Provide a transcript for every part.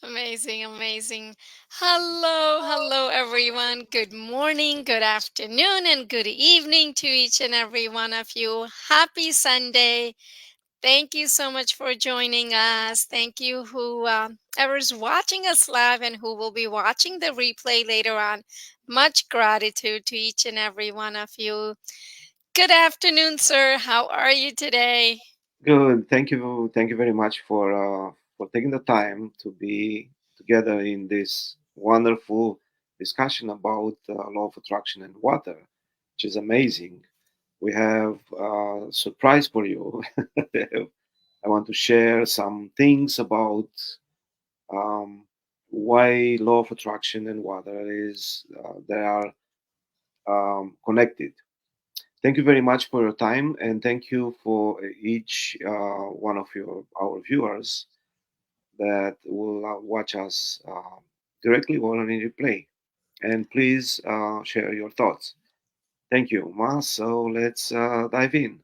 Amazing, amazing. Hello, everyone. Good morning, good afternoon, and good evening to each and every one of you. Happy Sunday. Thank you so much for joining us. Thank you, whoever's watching us live and who will be watching the replay later on. Much gratitude to each and every one of you. Good afternoon, sir. How are you today? Good. Thank you very much for taking the time to be together in this wonderful discussion about law of attraction and water, which is amazing. We have a surprise for you. I want to share some things about um, why law of attraction and water is they are connected. Thank you very much for your time, and thank you for each one of our viewers that will watch us directly or on a replay. And please share your thoughts. Thank you, Ma. So let's dive in.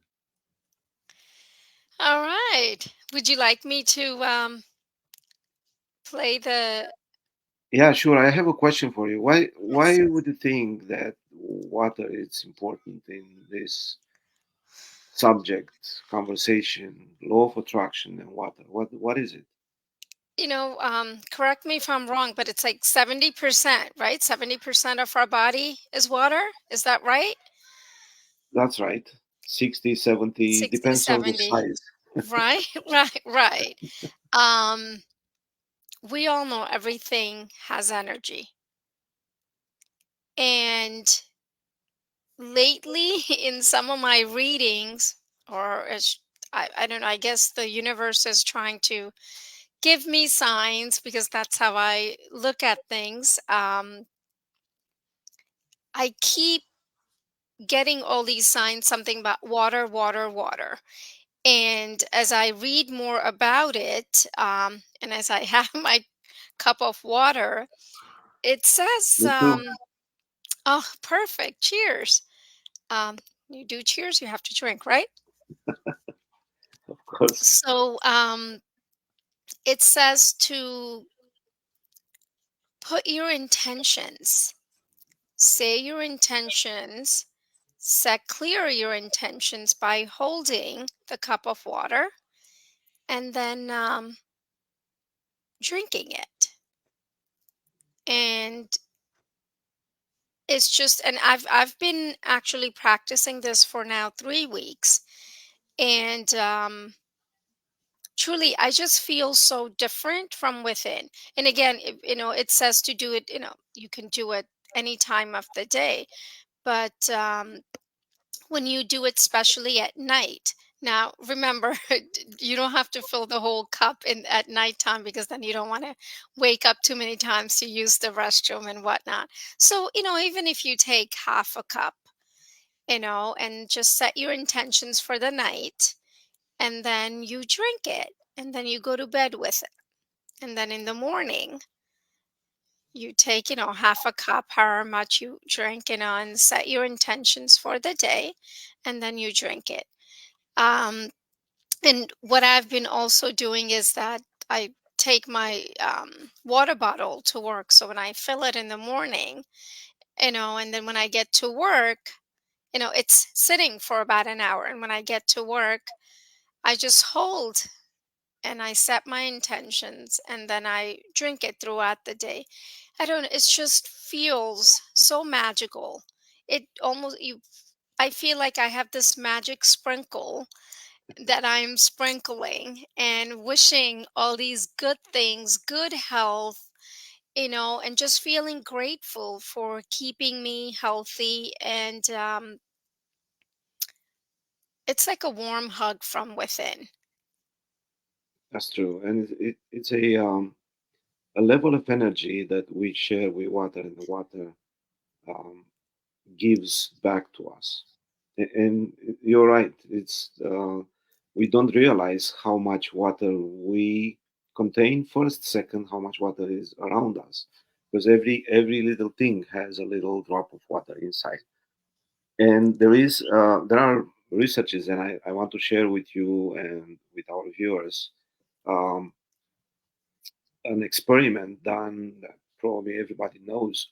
All right. Would you like me to play the Yeah, sure. I have a question for you. Why would you think that water is important in this subject conversation, law of attraction and water? What is it? correct me if I'm wrong, but it's like 70%, right? 70% of our body is water. Is that right? That's right. 60, 70, 60, depends on the 70. size. Right, right. Um, we all know everything has energy. And lately, in some of my readings, I don't know, I guess the universe is trying to give me signs because that's how I look at things. I keep getting all these signs, something about water, water, water. And as I read more about it, and as I have my cup of water, it says, Me too. oh, perfect. Cheers. Um, you do cheers, you have to drink, right? Of course. So it says to put your intentions, say your intentions, set clear your intentions by holding the cup of water and then drinking it. And it's just, and I've been actually practicing this for now 3 weeks, and truly, I just feel so different from within. And again, it says to do it. You can do it any time of the day, but when you do it, especially at night. Now, remember, you don't have to fill the whole cup in at nighttime because then you don't want to wake up too many times to use the restroom and whatnot. So, even if you take half a cup, and just set your intentions for the night, and then you drink it, and then you go to bed with it. And then in the morning, you take, half a cup, however much you drink, and set your intentions for the day, and then you drink it. Um, and what I've been also doing is that I take my water bottle to work. So when I fill it in the morning, and then when I get to work, it's sitting for about an hour. And when I get to work, I just hold and I set my intentions and then I drink it throughout the day. I don't It just feels so magical. It almost you I feel like I have this magic sprinkle that I'm sprinkling and wishing all these good things, good health, and just feeling grateful for keeping me healthy. And it's like a warm hug from within. That's true. And it's a level of energy that we share with water, and the water um, gives back to us. And you're right. We don't realize how much water we contain first, second, how much water is around us. Because every little thing has a little drop of water inside. And there are researches, and I want to share with you and with our viewers. Um, an experiment done that probably everybody knows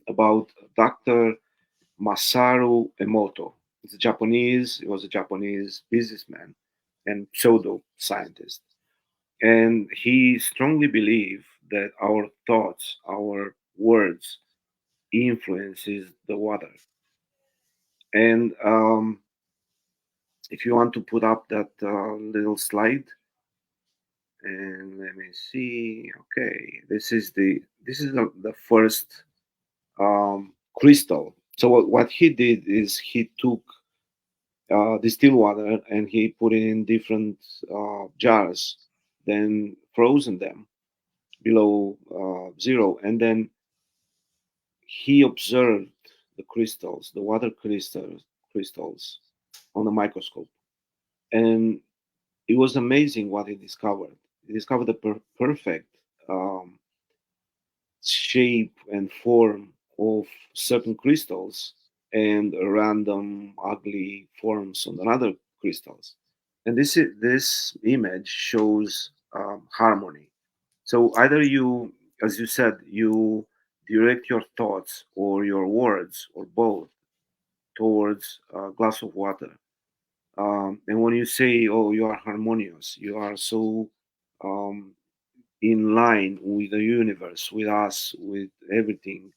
about Dr. Masaru Emoto. He was a Japanese businessman and pseudo scientist. And he strongly believed that our thoughts, our words influences the water. And if you want to put up that little slide, and let me see. Okay, this is the first crystal. So what he did is he took distilled water and he put it in different jars, then frozen them below zero, and then he observed the crystals, the water crystals, on a microscope, and it was amazing what he discovered. He discovered the perfect um, shape and form of certain crystals and random ugly forms on other crystals. And this image shows harmony. So either you, as you said, you direct your thoughts or your words or both towards a glass of water. And when you say, "Oh, you are harmonious," you are so um, in line with the universe, with us, with everything.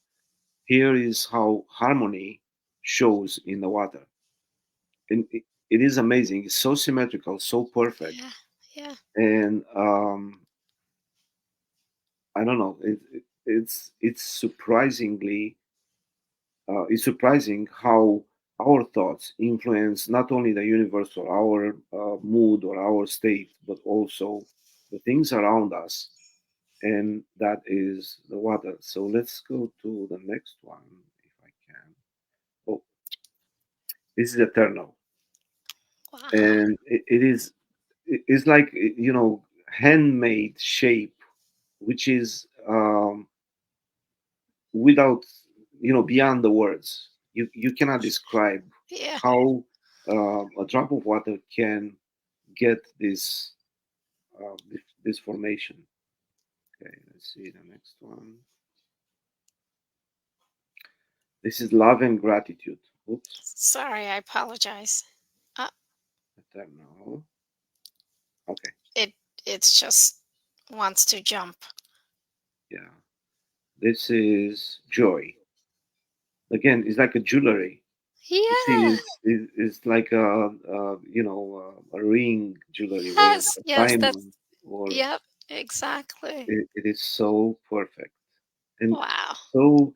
Here is how harmony shows in the water. And it is amazing. It's so symmetrical, so perfect. Yeah. Yeah. And I don't know. It's surprising how our thoughts influence not only the universe or our mood or our state, but also the things around us, and that is the water. So let's go to the next one if I can. Oh, this is eternal, Wow. and it's like handmade shape, which is without beyond the words. You cannot describe Yeah. how a drop of water can get this formation. Okay, let's see the next one. This is love and gratitude. Oops, Sorry, I apologize. Uh, eternal. Okay, it it's just wants to jump. yeah. This is joy. Again, it's like a jewelry. You see, Yeah. it's like a ring jewelry or Yes. a Yes. That's. diamond, or Yep. Exactly. it is so perfect and Wow. so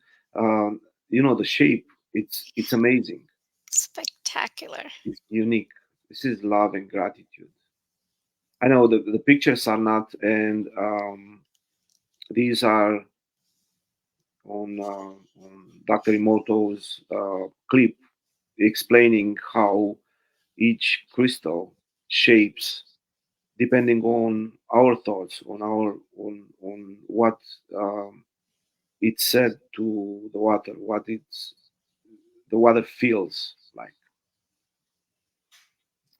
the shape. It's amazing. Spectacular. It's unique. This is love and gratitude. I know the pictures are not, and these are on Dr. Emoto's clip explaining how each crystal shapes depending on our thoughts, on what it's said to the water, what the water feels like.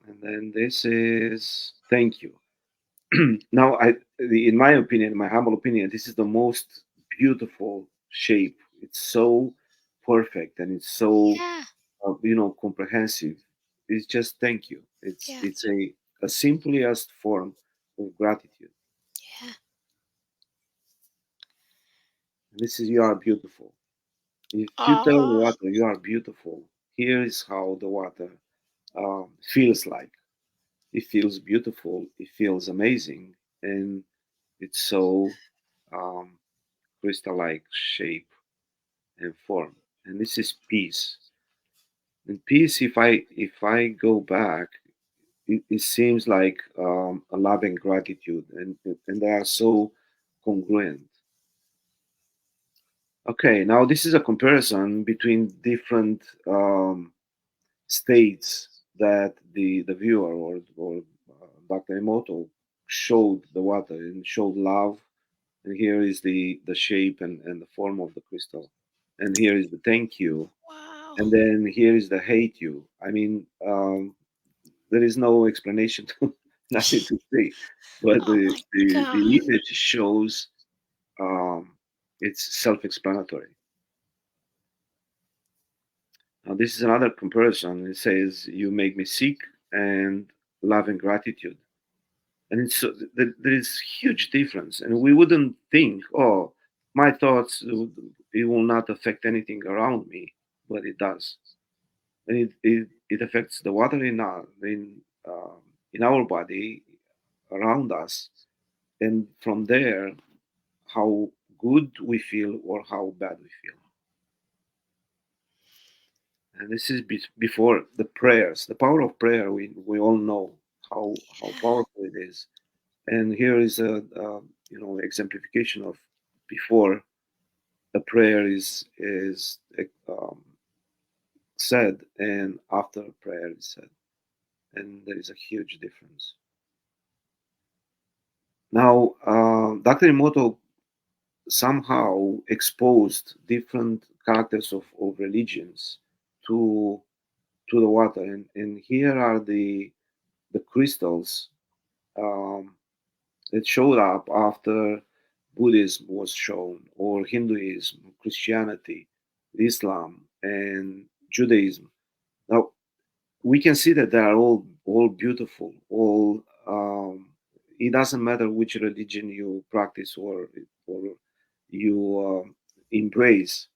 And then this is thank you. Now, in my opinion, my humble opinion, this is the most beautiful shape. It's so perfect and it's so Yeah. comprehensive. It's just thank you. It's Yeah. it's a simplest form of gratitude. Yeah. And this is you are beautiful. If you tell the Oh. water you are beautiful, here is how the water feels like. It feels beautiful. It feels amazing, and it's so um, crystal-like shape and form. And this is peace. And peace, if I go back, it seems like a love and gratitude, and they are so congruent. Okay, now this is a comparison between different states that the viewer or Dr. Emoto showed the water and showed love, and here is the shape and the form of the crystal, and here is the thank you, Wow. and then here is the hate you. I mean, there is no explanation to nothing to say, but Oh the, my the God. the image shows. um, it's self-explanatory. Now, this is another comparison. It says, "You make me sick," and "love and gratitude." And it's there is huge difference, and we wouldn't think, "Oh, my thoughts it will not affect anything around me," but it does, and it affects the water in our body around us, and from there, how good we feel or how bad we feel. And this is before the prayers, the power of prayer. We all know how powerful it is. And here is a exemplification of before a prayer is said and after a prayer is said, and there is a huge difference. Now, Dr. Emoto somehow exposed different characters of religions to to the water, and here are the crystals um, that showed up after Buddhism was shown, or Hinduism, Christianity, Islam, and Judaism. Now we can see that they are all beautiful. All it doesn't matter which religion you practice or you embrace.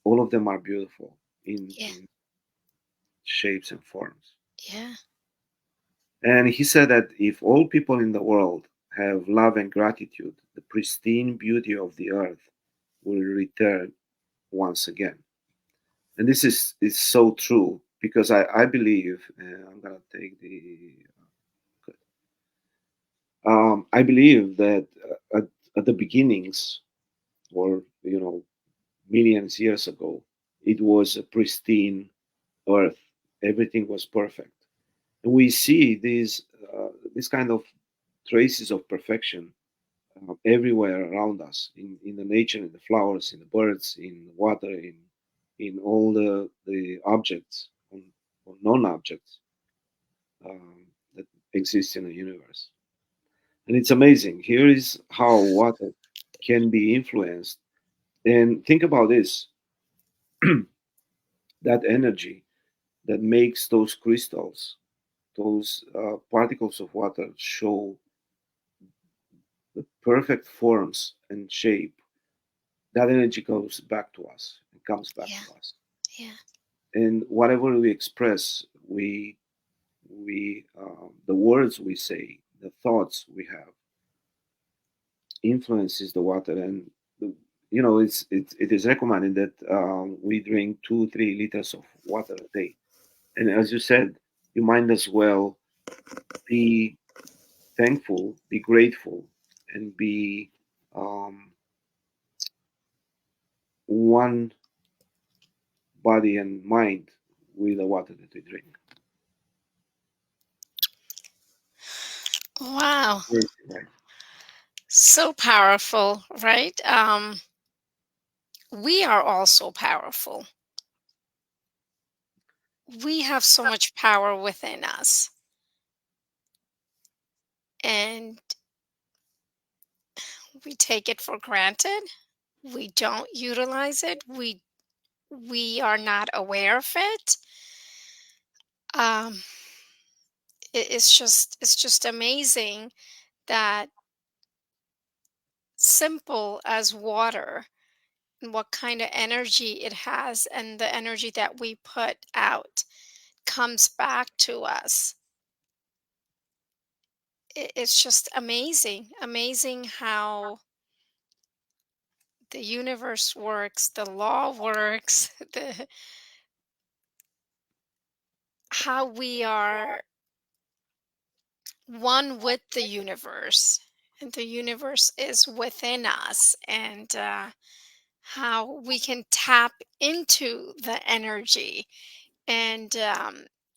All of them are beautiful Yeah. in shapes and forms. Yeah. And he said that if all people in the world have love and gratitude, the pristine beauty of the earth will return once again. And this is so true because I believe, I'm going to take I believe that at the beginnings, or, millions years ago, it was a pristine earth. Everything was perfect. And we see these kind of traces of perfection everywhere around us in the nature, in the flowers, in the birds, in the water, in all the objects or non-objects that exist in the universe. And it's amazing. Here is how water can be influenced. And think about this: that energy that makes those crystals, those particles of water, show the perfect forms and shape. That energy goes back to us and comes back Yeah. to us. Yeah. And whatever we express, the words we say, the thoughts we have, influences the water. And it is recommended that we drink 2-3 liters of water a day. And as you said, you might as well be thankful, be grateful, and be um, one body and mind with the water that we drink. Wow. Crazy, right? So powerful, right? We are also powerful. We have so much power within us, and we take it for granted. We don't utilize it. We are not aware of it. Um, it's just amazing that simple as water and what kind of energy it has, and the energy that we put out comes back to us. It's just amazing how the universe works, the law works, how we are one with the universe, and the universe is within us, and how we can tap into the energy, and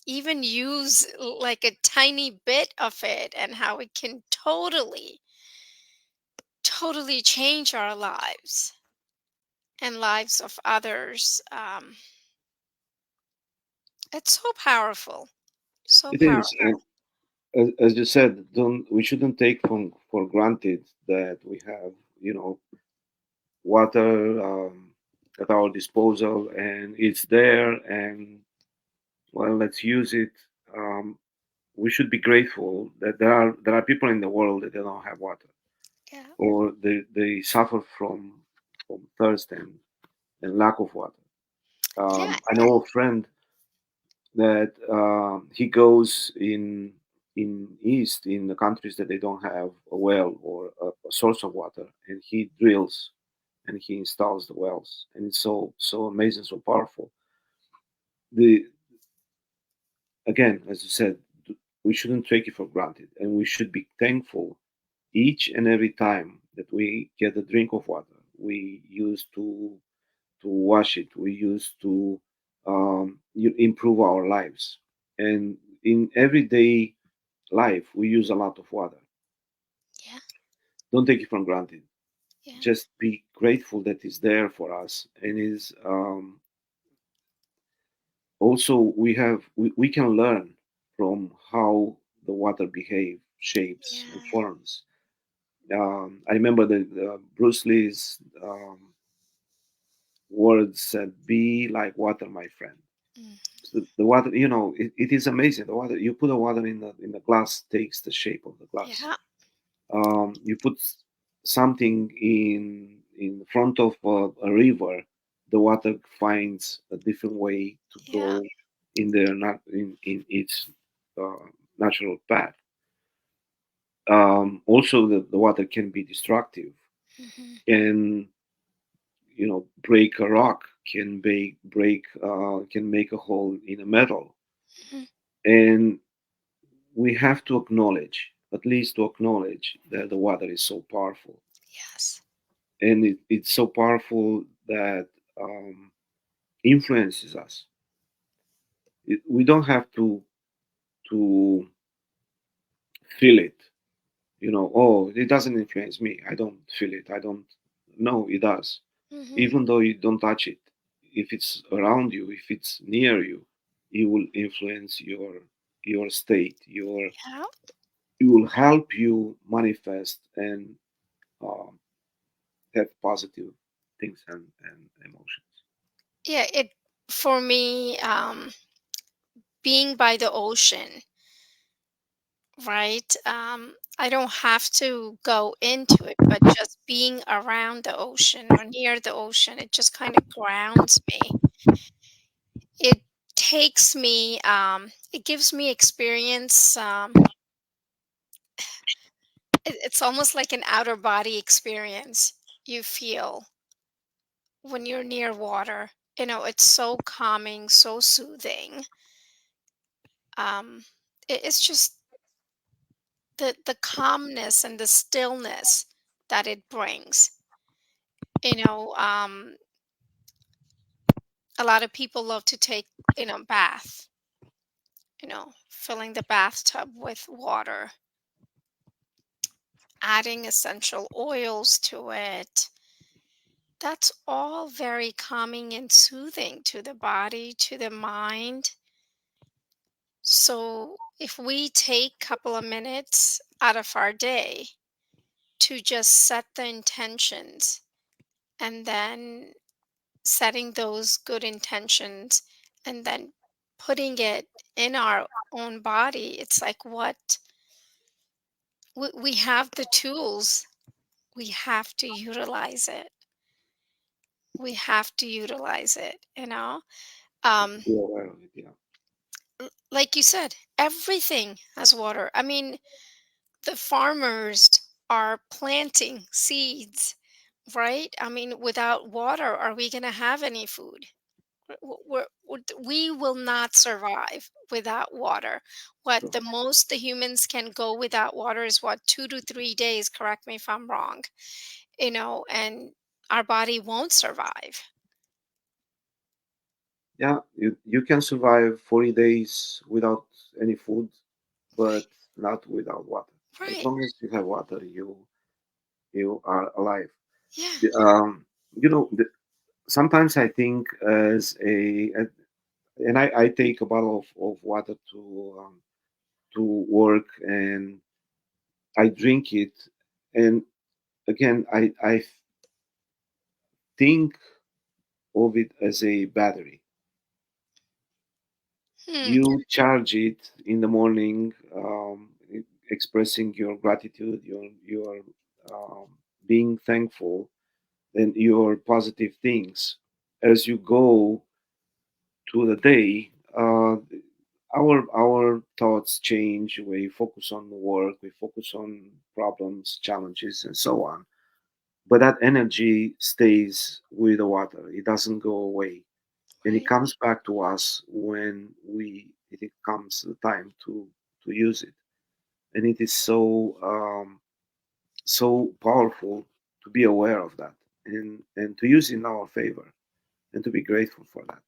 even use like a tiny bit of it, and how it can totally change our lives and lives of others. It's so powerful, so It is, powerful. and as you said, don't we shouldn't take for granted that we have, you know, water at our disposal, and it's there, and well, let's use it. Um, we should be grateful that there are people in the world that they don't have water, Yeah. or they suffer from thirst and lack of water. Yeah. I know a friend that he goes in east in the countries that they don't have a well or a source of water, and he drills and he installs the wells, and it's so amazing, so powerful. The Again, as you said, we shouldn't take it for granted, and we should be thankful each and every time that we get a drink of water. We use to wash it. We use to improve our lives, and in everyday life, we use a lot of water. Yeah. Don't take it for granted. Yeah. Just be grateful that it's there for us, and is also we can learn from how the water behave, shapes, and Yeah. forms. I remember the Bruce Lee's words said, "Be like water, my friend." Mm. So the water, it is amazing. The water, you put the water in the glass, takes the shape of the glass. Yeah. You put something in front of a river, the water finds a different way to Yeah. go in their not in its uh, natural path. Also, the water can be destructive, Hmm. can break a rock, can can make a hole in a metal, Hmm. and we have to acknowledge, at least to acknowledge, that the water is so powerful, Yes. and it's so powerful that um, influences us. We don't have to feel it. Oh, it doesn't influence me. I don't feel it. I don't. No, it does. Hmm. Even though you don't touch it, if it's around you, if it's near you, it will influence your state. Yeah. It will help you manifest and um, have positive things and emotions. Yeah. It for me, being by the ocean, right? I don't have to go into it, but just being around the ocean or near the ocean, it just kind of grounds me. It takes me, it gives me experience. It's almost like an outer body experience you feel when you're near water. It's so calming, so soothing. Um, it's just the calmness and the stillness that it brings. You know, um, a lot of people love to take, bath, filling the bathtub with water, adding essential oils to it. That's all very calming and soothing to the body, to the mind. So if we take a couple of minutes out of our day to just set the intentions, and then setting those good intentions, and then putting it in our own body, it's like what we have the tools, we have to utilize it. We have to utilize it. um Be aware of it. Yeah. like you said, everything has water. I mean, the farmers are planting seeds, right? I mean, without water, are we going to have any food? We will not survive without water. What True. the most the humans can go without water is what, 2 to 3 days, correct me if I'm wrong, and our body won't survive. Yeah, you can survive 40 days without any food, but not without water. As Right. long as you have water, you are alive. Yeah. The- Um, you know, the, Sometimes I think and I take a bottle of water to work, and I drink it, and again think of it as a battery. Hmm. You charge it in the morning, expressing your gratitude, your being thankful, and your positive things. As you go through the day, our thoughts change. We focus on the work, we focus on problems, challenges, and so on. But that energy stays with the water. It doesn't go away, and it Right. comes back to us when it comes the time to use it. And it is so powerful to be aware of that, and to use it in our favor, and to be grateful for that.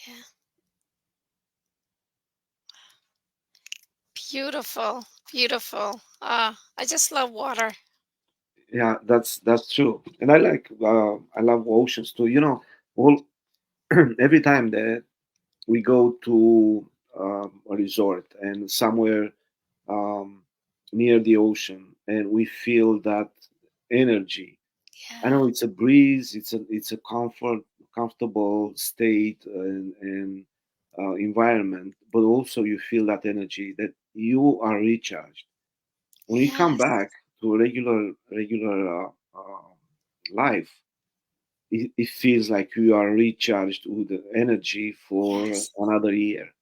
Yeah. Beautiful. Beautiful. I just love water. Yeah, that's true. And I love oceans too. All every time that we go to a resort and somewhere um, near the ocean, and we feel that energy. I Yeah. know it's a breeze, it's a comfortable state and environment, but also you feel that energy that you are recharged. When you come Yes. back to a regular life, it feels like you are recharged with the energy for Yes. another year.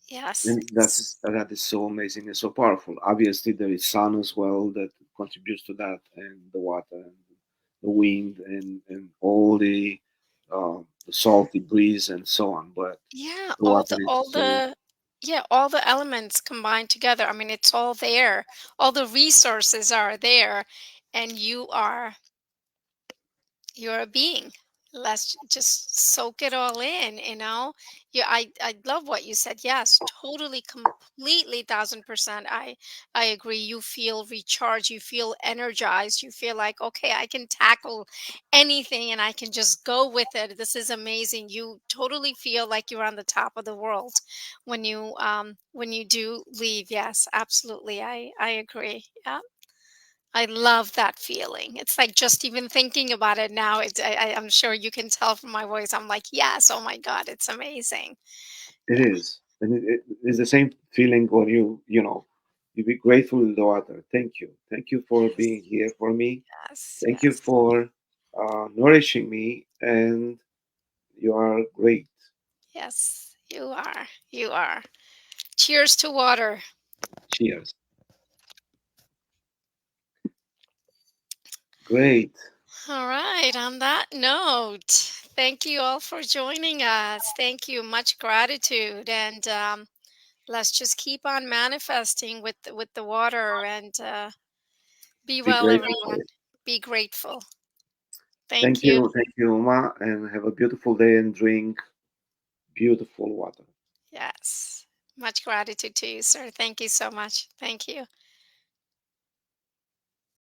Yes. And that is so amazing and so powerful. Obviously, there is sun as well that contributes to that, and the water, and the wind, and all the salty breeze, and so on. But Yeah, the water is all so. the yeah, all the elements combined together. I mean, it's all there. All the resources are there, and you're a being. Let's just soak it all in, you know. Yeah, I love what you said. Yes, totally, completely, 1,000%. I agree. You feel recharged. You feel energized. You feel like, okay, I can tackle anything, and I can just go with it. This is amazing. You totally feel like you're on the top of the world when you do leave. Yes, absolutely. I agree. Yeah. I love that feeling. It's like just even thinking about it now, I'm sure you can tell from my voice. I'm like, yes, oh my God, it's amazing. It Yeah, is, and it is the same feeling when you be grateful to the water. Thank you for yes, being here for me. yes, Thank you yes, for nourishing me, and you are great. yes, you are. You are. Cheers to water. Cheers. Great. All right, on that note, thank you all for joining us. Thank you. Much gratitude. And let's just keep on manifesting with the water and be Be well, grateful for everyone. it. Be grateful. Thank you. Thank you, Uma, and have a beautiful day and drink beautiful water. Yes. Much gratitude to you, sir. Thank you so much. Thank you.